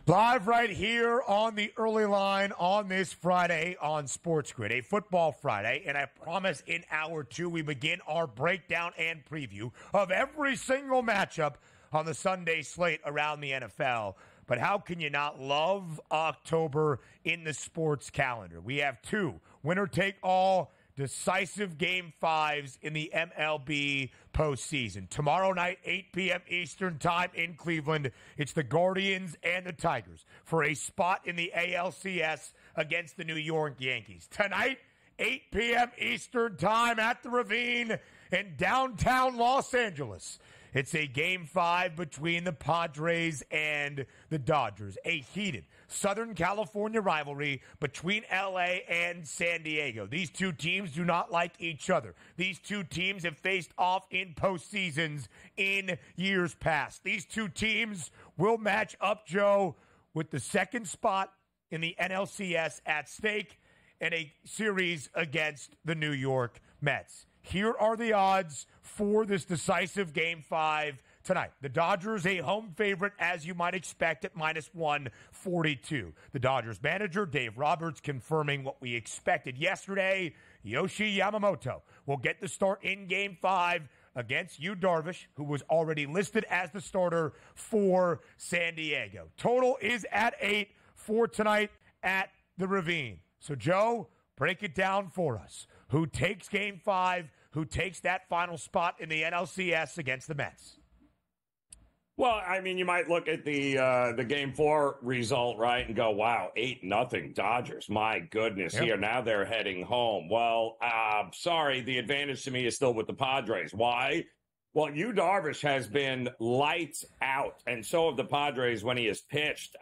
Live right here on the early line on this Friday on SportsGrid, a football Friday, and I promise in hour two we begin our breakdown and preview of every single matchup on the Sunday slate around the NFL. But how can you not love October in the sports calendar? We have two winner-take-all decisive Game 5s in the MLB postseason. Tomorrow night, 8 p.m. Eastern time in Cleveland, it's the Guardians and the Tigers for a spot in the ALCS against the New York Yankees. Tonight, 8 p.m. Eastern time at the Ravine in downtown Los Angeles. It's a Game 5 between the Padres and the Dodgers, a heated Southern California rivalry between L.A. and San Diego. These two teams do not like each other. These two teams have faced off in postseasons in years past. These two teams will match up, Joe, with the second spot in the NLCS at stake and a series against the New York Mets. Here are the odds for this decisive Game 5 tonight. The Dodgers, a home favorite, as you might expect, at minus 142. The Dodgers manager, Dave Roberts, confirming what we expected yesterday. Yoshinobu will get the start in Game 5 against Darvish, who was already listed as the starter for San Diego. Total is at 8 for tonight at the Ravine. So, Joe, break it down for us. Who takes Game 5? Who takes that final spot in the NLCS against the Mets? Well, I mean, you might look at the Game 4 result, right, and go, wow, 8-0 Dodgers. My goodness, Yep. Here, now they're heading home. Well, sorry, the advantage to me is still with the Padres. Why? Well, Darvish has been lights out, and so have the Padres when he has pitched.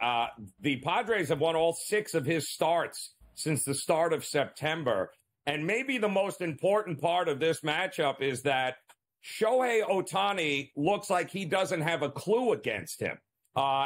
The Padres have won all 6 of his starts since the start of September. And maybe the most important part of this matchup is that Shohei Ohtani looks like he doesn't have a clue against him.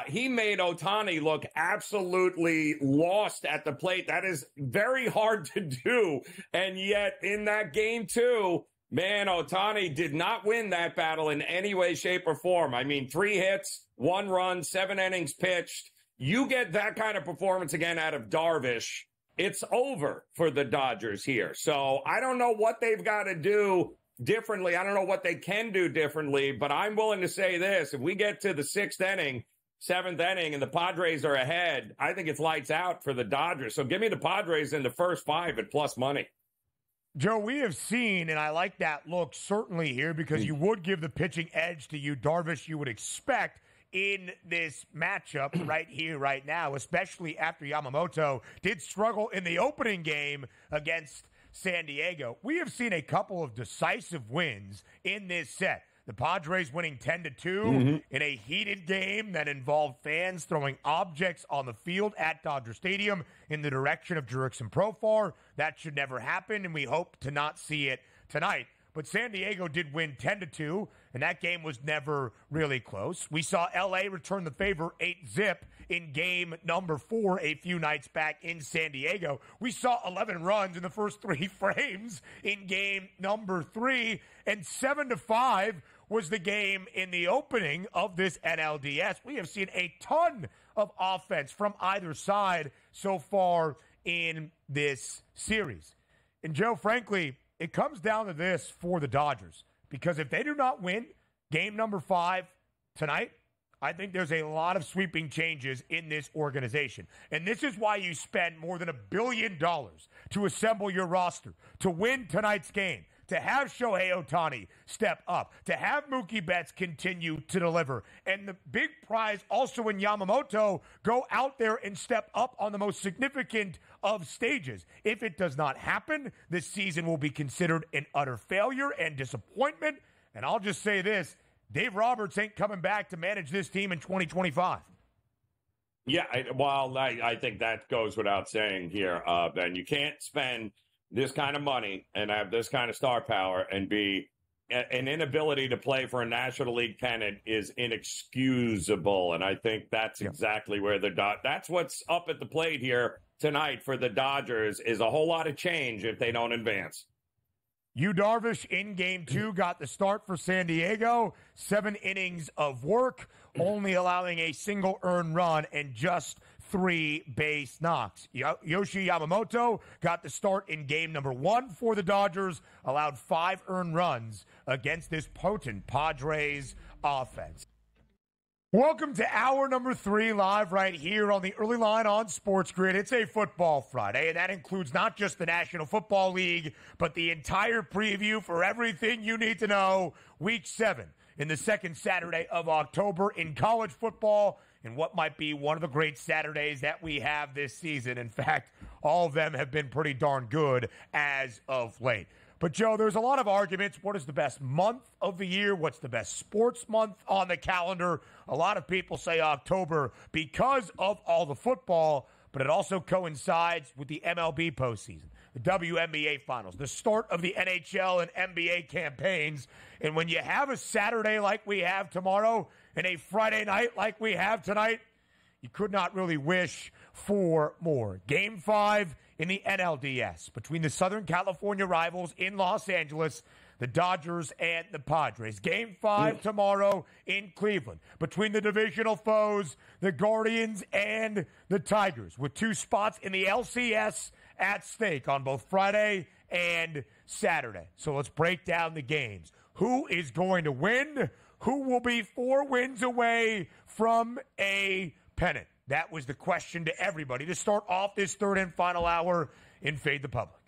He made Ohtani look absolutely lost at the plate. That is very hard to do. And yet in that Game 2, man, Ohtani did not win that battle in any way, shape, or form. I mean, 3 hits, 1 run, 7 innings pitched. You get that kind of performance again out of Darvish, it's over for the Dodgers here. So I don't know what they've got to do differently. I don't know what they can do differently, but I'm willing to say this. If we get to the 6th inning, 7th inning, and the Padres are ahead, I think it's lights out for the Dodgers. So give me the Padres in the first 5 at plus money. Joe, we have seen, and I like that look certainly here because you would give the pitching edge to Darvish, you would expect in this matchup right here, right now, especially after Yamamoto did struggle in the opening game against San Diego. We have seen a couple of decisive wins in this set. The Padres winning 10-2 in a heated game that involved fans throwing objects on the field at Dodger Stadium in the direction of Jurickson Profar. That should never happen, and we hope to not see it tonight. But San Diego did win 10-2, and that game was never really close. We saw L.A. return the favor 8-0 in game number 4 a few nights back in San Diego. We saw 11 runs in the first 3 frames in game number 3, and 7-5 was the game in the opening of this NLDS. We have seen a ton of offense from either side so far in this series. And Joe, frankly, it comes down to this for the Dodgers, because if they do not win game number 5 tonight, I think there's a lot of sweeping changes in this organization. And this is why you spend more than $1 billion to assemble your roster, to win tonight's game, to have Shohei Ohtani step up, to have Mookie Betts continue to deliver, and the big prize also in Yamamoto go out there and step up on the most significant of stages. If it does not happen, this season will be considered an utter failure and disappointment. And I'll just say this, Dave Roberts ain't coming back to manage this team in 2025. Yeah, I think that goes without saying here, Ben. You can't spend this kind of money and have this kind of star power and be an inability to play for a National League pennant is inexcusable. And I think that's exactly where that's what's up at the plate here tonight for the Dodgers is a whole lot of change if they don't advance. Darvish in game 2 got the start for San Diego. 7 innings of work, only allowing a single earned run and just 3 base knocks. Yamamoto got the start in game number 1 for the Dodgers, allowed 5 earned runs against this potent Padres offense. Welcome to hour number 3, live right here on the early line on SportsGrid. It's a football Friday, and that includes not just the National Football League, but the entire preview for everything you need to know. Week 7 in the second Saturday of October in college football, and what might be one of the great Saturdays that we have this season. In fact, all of them have been pretty darn good as of late. But, Joe, there's a lot of arguments. What is the best month of the year? What's the best sports month on the calendar? A lot of people say October because of all the football, but it also coincides with the MLB postseason, the WNBA finals, the start of the NHL and NBA campaigns. And when you have a Saturday like we have tomorrow and a Friday night like we have tonight, you could not really wish for more. Game 5 in the NLDS between the Southern California rivals in Los Angeles, the Dodgers and the Padres. Game 5 tomorrow in Cleveland between the divisional foes, the Guardians and the Tigers, with 2 spots in the LCS at stake on both Friday and Saturday. So let's break down the games. Who is going to win? Who will be 4 wins away from a pennant? That was the question to everybody to start off this third and final hour in Fade the Public.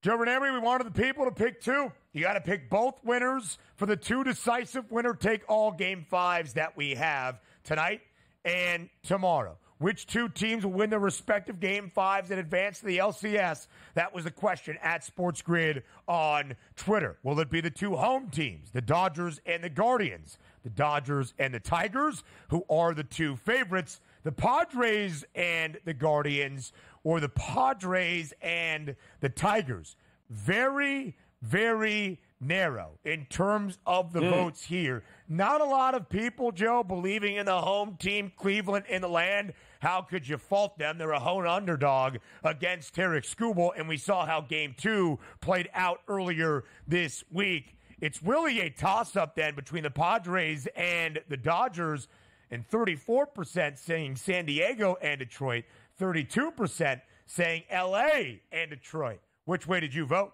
Joe Rennery, we wanted the people to pick 2. You got to pick both winners for the 2 decisive winner-take-all Game 5s that we have tonight and tomorrow. Which 2 teams will win their respective Game 5s and advance to the LCS? That was the question at SportsGrid on Twitter. Will it be the 2 home teams, the Dodgers and the Guardians, the Dodgers and the Tigers, who are the 2 favorites, the Padres and the Guardians, or the Padres and the Tigers? Very, very narrow in terms of the votes here. Not a lot of people, Joe, believing in the home team, Cleveland, in the land. How could you fault them? They're a home underdog against Tarek Skubal, and we saw how Game 2 played out earlier this week. It's really a toss-up then between the Padres and the Dodgers, and 34% saying San Diego and Detroit, 32% saying L.A. and Detroit. Which way did you vote?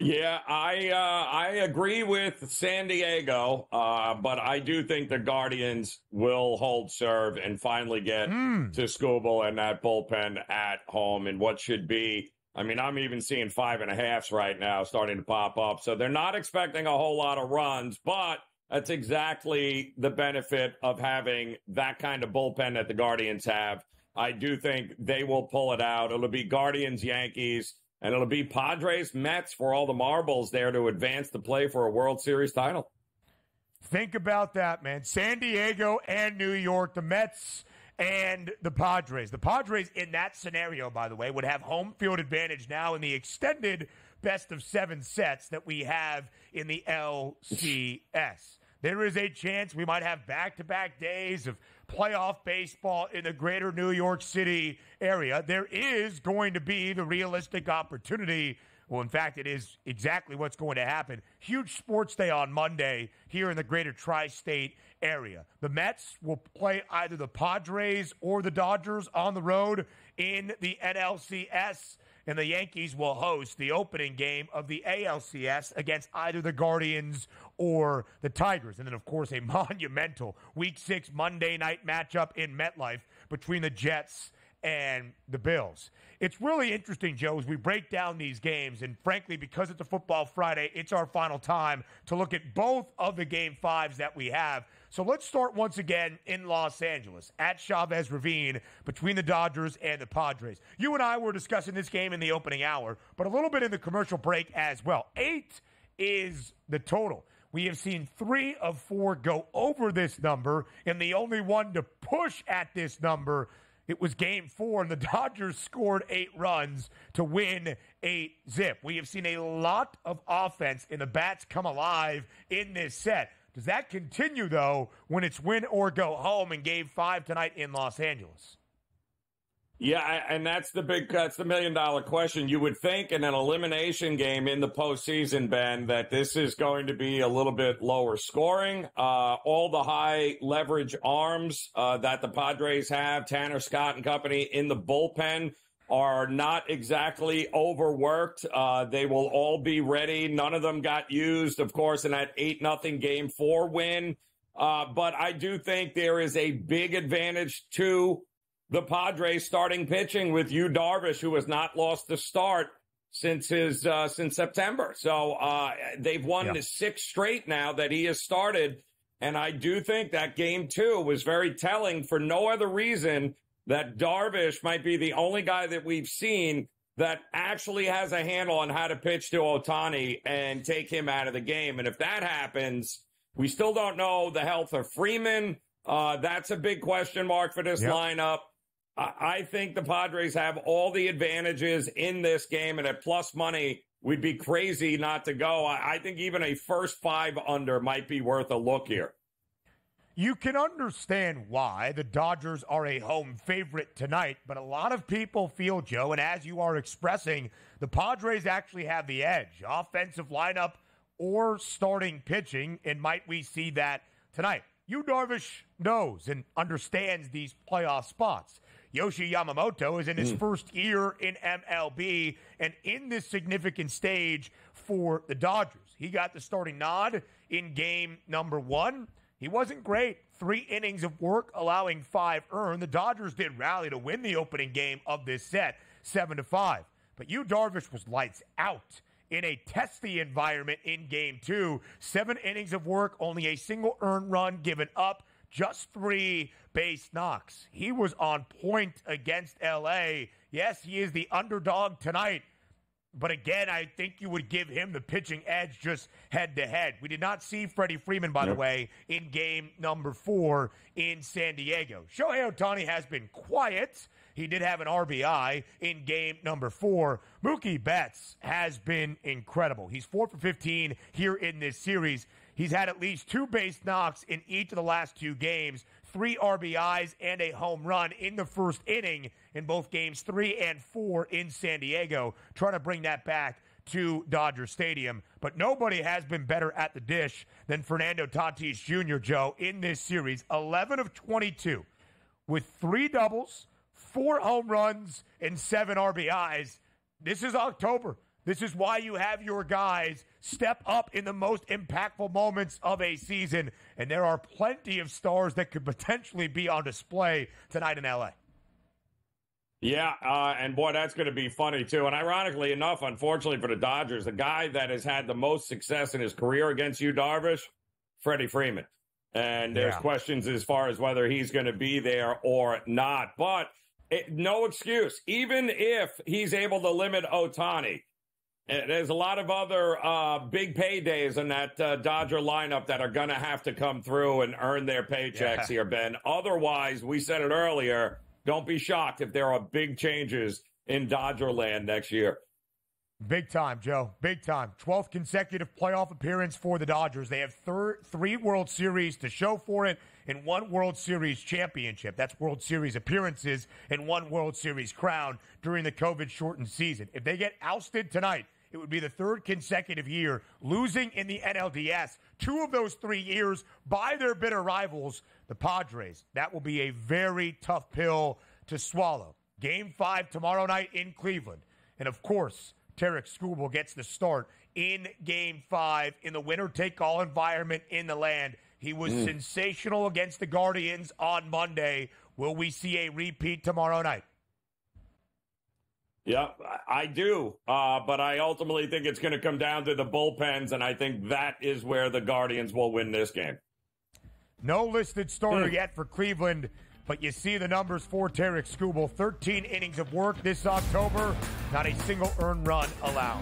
Yeah, I agree with San Diego, but I do think the Guardians will hold serve and finally get to Skubal and that bullpen at home in what should be. I mean, I'm even seeing 5.5s right now starting to pop up. So they're not expecting a whole lot of runs, but that's exactly the benefit of having that kind of bullpen that the Guardians have. I do think they will pull it out. It'll be Guardians, Yankees, and it'll be Padres, Mets for all the marbles there to advance to play for a World Series title. Think about that, man. San Diego and New York, the Mets and the Padres. The Padres in that scenario, by the way, would have home field advantage now in the extended best-of-7 sets that we have in the LCS. There is a chance we might have back-to-back days of playoff baseball in the greater New York City area. There is going to be the realistic opportunity. Well, in fact, it is exactly what's going to happen. Huge sports day on Monday here in the greater tri-state area. The Mets will play either the Padres or the Dodgers on the road in the NLCS, and the Yankees will host the opening game of the ALCS against either the Guardians or the Tigers. And then, of course, a monumental Week 6 Monday night matchup in MetLife between the Jets and the Bills. It's really interesting, Joe, as we break down these games, and frankly, because it's a football Friday, it's our final time to look at both of the Game 5s that we have. So let's start once again in Los Angeles at Chavez Ravine between the Dodgers and the Padres. You and I were discussing this game in the opening hour, but a little bit in the commercial break as well. 8 is the total. We have seen 3 of 4 go over this number, and the only one to push at this number, it was Game 4, and the Dodgers scored 8 runs to win 8-zip. We have seen a lot of offense, and the bats come alive in this set. Does that continue, though, when it's win or go home in Game 5 tonight in Los Angeles? Yeah, and that's the $1 million question. You would think in an elimination game in the postseason, Ben, that this is going to be a little bit lower scoring. All the high leverage arms that the Padres have, Tanner Scott and company in the bullpen, are not exactly overworked. They will all be ready. None of them got used, of course, in that 8-0 Game 4 win. But I do think there is a big advantage to the Padres starting pitching with Darvish, who has not lost a start since September. So they've won 6 straight now that he has started. And I do think that Game 2 was very telling for no other reason that Darvish might be the only guy that we've seen that actually has a handle on how to pitch to Ohtani and take him out of the game. And if that happens, we still don't know the health of Freeman. That's a big question mark for this lineup. I think the Padres have all the advantages in this game, and at plus money, we'd be crazy not to go. I think even a first 5 under might be worth a look here. You can understand why the Dodgers are a home favorite tonight, but a lot of people feel, Joe, and as you are expressing, the Padres actually have the edge, offensive lineup or starting pitching, and might we see that tonight? Darvish knows and understands these playoff spots. Yamamoto is in his first year in MLB and in this significant stage for the Dodgers. He got the starting nod in game number 1. He wasn't great. 3 innings of work, allowing 5 earned. The Dodgers did rally to win the opening game of this set, 7-5. But Darvish was lights out in a testy environment in game 2. 7 innings of work, only a single earned run given up, just 3 base knocks. He was on point against L.A. Yes, he is the underdog tonight. But again, I think you would give him the pitching edge just head-to-head. We did not see Freddie Freeman, by the way, in game number 4 in San Diego. Shohei Ohtani has been quiet. He did have an RBI in game number 4. Mookie Betts has been incredible. He's 4 for 15 here in this series. He's had at least 2 base knocks in each of the last 2 games, 3 RBIs and a home run in the first inning in both games 3 and 4 in San Diego, trying to bring that back to Dodger Stadium. But nobody has been better at the dish than Fernando Tatis Jr., Joe, in this series. 11 of 22 with 3 doubles, 4 home runs, and 7 RBIs. This is October. This is why you have your guys step up in the most impactful moments of a season. And there are plenty of stars that could potentially be on display tonight in L.A. Yeah, and boy, that's going to be funny, too. And ironically enough, unfortunately for the Dodgers, the guy that has had the most success in his career against Darvish, Freddie Freeman. And there's questions as far as whether he's going to be there or not. But no excuse. Even if he's able to limit Ohtani, there's a lot of other big paydays in that Dodger lineup that are going to have to come through and earn their paychecks here, Ben. Otherwise, we said it earlier, don't be shocked if there are big changes in Dodger land next year. Big time, Joe. Big time. 12th consecutive playoff appearance for the Dodgers. They have 3 World Series to show for it and 1 World Series championship. That's World Series appearances and 1 World Series crown during the COVID-shortened season. If they get ousted tonight, it would be the 3rd consecutive year losing in the NLDS. 2 of those 3 years by their bitter rivals, the Padres. That will be a very tough pill to swallow. Game 5 tomorrow night in Cleveland. And, of course, Tarek Skubal gets the start in Game 5 in the winner-take-all environment in the land. He was sensational against the Guardians on Monday. Will we see a repeat tomorrow night? Yeah, I do. But I ultimately think it's going to come down to the bullpens, and I think that is where the Guardians will win this game. No listed starter yet for Cleveland, but you see the numbers for Tarek Skubal. 13 innings of work this October, not a single earned run allowed.